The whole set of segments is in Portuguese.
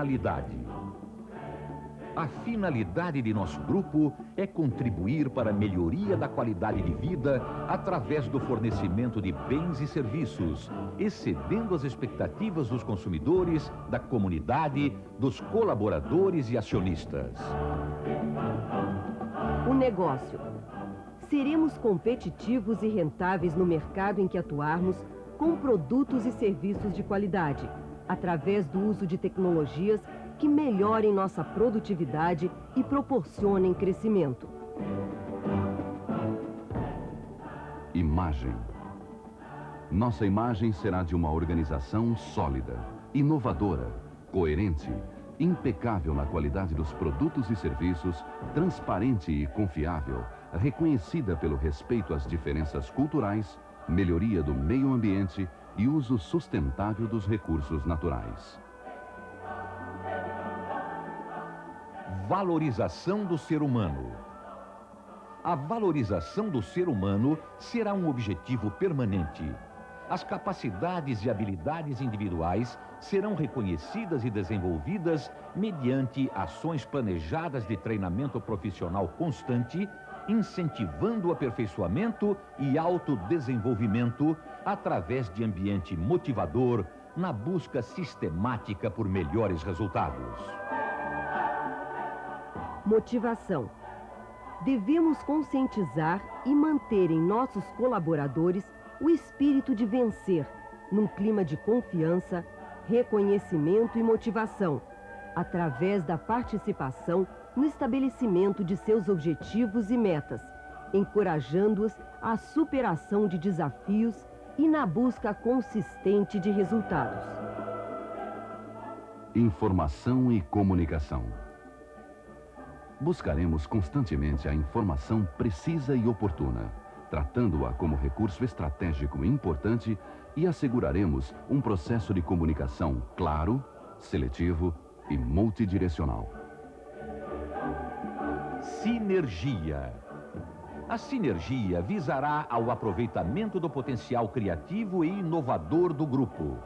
finalidade. A finalidade de nosso grupo é contribuir para a melhoria da qualidade de vida através do fornecimento de bens e serviços, excedendo as expectativas dos consumidores, da comunidade, dos colaboradores e acionistas. O negócio. Seremos competitivos e rentáveis no mercado em que atuarmos, com produtos e serviços de qualidade, através do uso de tecnologias que melhorem nossa produtividade e proporcionem crescimento. Imagem. Nossa imagem será de uma organização sólida, inovadora, coerente, impecável na qualidade dos produtos e serviços, transparente e confiável, reconhecida pelo respeito às diferenças culturais, melhoria do meio ambiente e uso sustentável dos recursos naturais. Valorização do ser humano. A valorização do ser humano será um objetivo permanente. As capacidades e habilidades individuais serão reconhecidas e desenvolvidas mediante ações planejadas de treinamento profissional constante, incentivando o aperfeiçoamento e autodesenvolvimento através de ambiente motivador na busca sistemática por melhores resultados. Motivação. Devemos conscientizar e manter em nossos colaboradores o espírito de vencer, num clima de confiança, reconhecimento e motivação, através da participação no estabelecimento de seus objetivos e metas, encorajando-os à superação de desafios e na busca consistente de resultados. Informação e comunicação. Buscaremos constantemente a informação precisa e oportuna, tratando-a como recurso estratégico importante, e asseguraremos um processo de comunicação claro, seletivo e multidirecional. Sinergia. A sinergia visará ao aproveitamento do potencial criativo e inovador do grupo.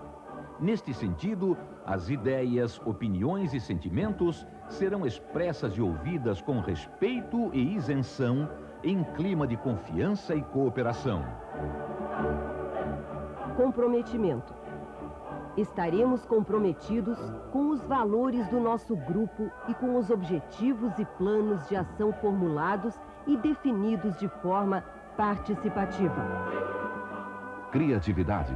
Neste sentido, as ideias, opiniões e sentimentos serão expressas e ouvidas com respeito e isenção, em clima de confiança e cooperação. Comprometimento. Estaremos comprometidos com os valores do nosso grupo e com os objetivos e planos de ação formulados e definidos de forma participativa. Criatividade.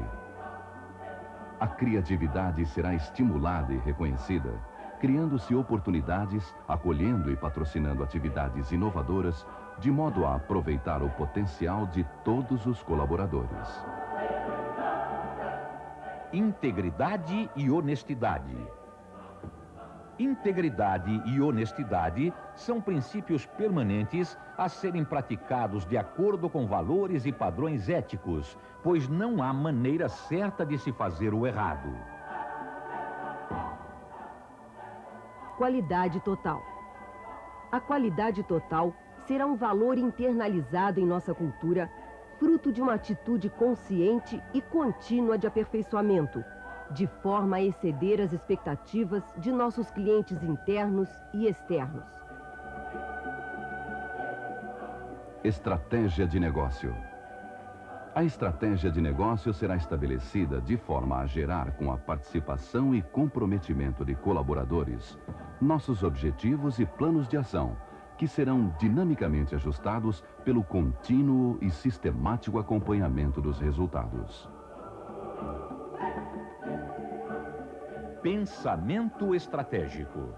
A criatividade será estimulada e reconhecida, criando-se oportunidades, acolhendo e patrocinando atividades inovadoras, de modo a aproveitar o potencial de todos os colaboradores. Integridade e honestidade. Integridade e honestidade são princípios permanentes a serem praticados de acordo com valores e padrões éticos, pois não há maneira certa de se fazer o errado. Qualidade total. A qualidade total será um valor internalizado em nossa cultura, fruto de uma atitude consciente e contínua de aperfeiçoamento, de forma a exceder as expectativas de nossos clientes internos e externos. Estratégia de negócio. A estratégia de negócio será estabelecida de forma a gerar, com a participação e comprometimento de colaboradores, nossos objetivos e planos de ação, que serão dinamicamente ajustados pelo contínuo e sistemático acompanhamento dos resultados. Pensamento estratégico.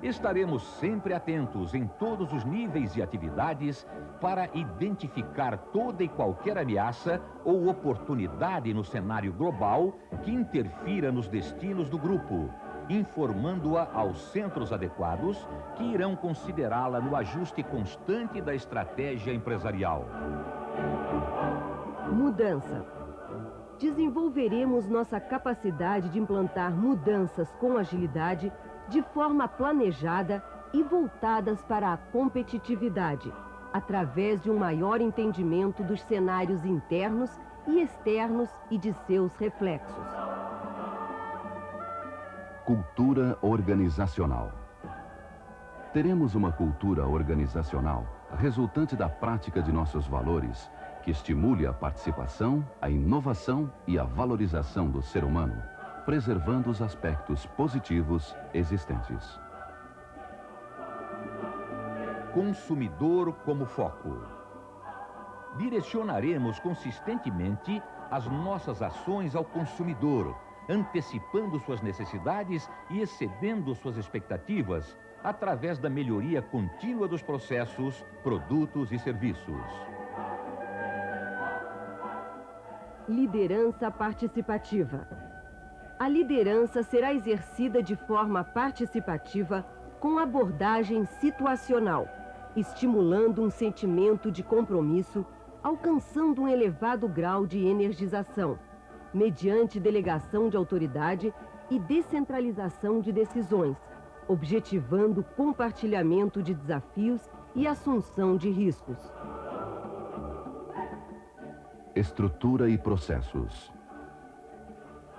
Estaremos sempre atentos em todos os níveis e atividades para identificar toda e qualquer ameaça ou oportunidade no cenário global que interfira nos destinos do grupo, informando-a aos centros adequados que irão considerá-la no ajuste constante da estratégia empresarial. Mudança. Desenvolveremos nossa capacidade de implantar mudanças com agilidade, de forma planejada e voltadas para a competitividade, através de um maior entendimento dos cenários internos e externos e de seus reflexos. Cultura organizacional. Teremos uma cultura organizacional resultante da prática de nossos valores, que estimule a participação, a inovação e a valorização do ser humano, preservando os aspectos positivos existentes. Consumidor como foco. Direcionaremos consistentemente as nossas ações ao consumidor, antecipando suas necessidades e excedendo suas expectativas, através da melhoria contínua dos processos, produtos e serviços. Liderança participativa. A liderança será exercida de forma participativa com abordagem situacional, estimulando um sentimento de compromisso, alcançando um elevado grau de energização, mediante delegação de autoridade e descentralização de decisões, objetivando compartilhamento de desafios e assunção de riscos. Estrutura e processos.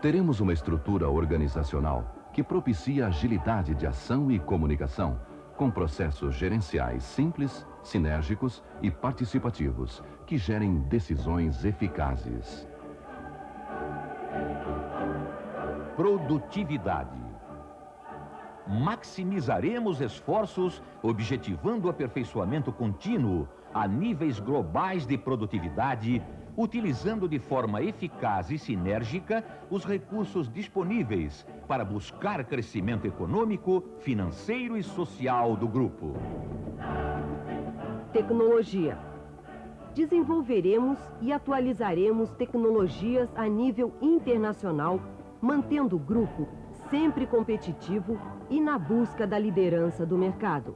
Teremos uma estrutura organizacional que propicia agilidade de ação e comunicação, com processos gerenciais simples, sinérgicos e participativos, que gerem decisões eficazes. Produtividade. Maximizaremos esforços, objetivando o aperfeiçoamento contínuo a níveis globais de produtividade, utilizando de forma eficaz e sinérgica os recursos disponíveis para buscar crescimento econômico, financeiro e social do grupo. Tecnologia. Desenvolveremos e atualizaremos tecnologias a nível internacional, mantendo o grupo sempre competitivo e na busca da liderança do mercado.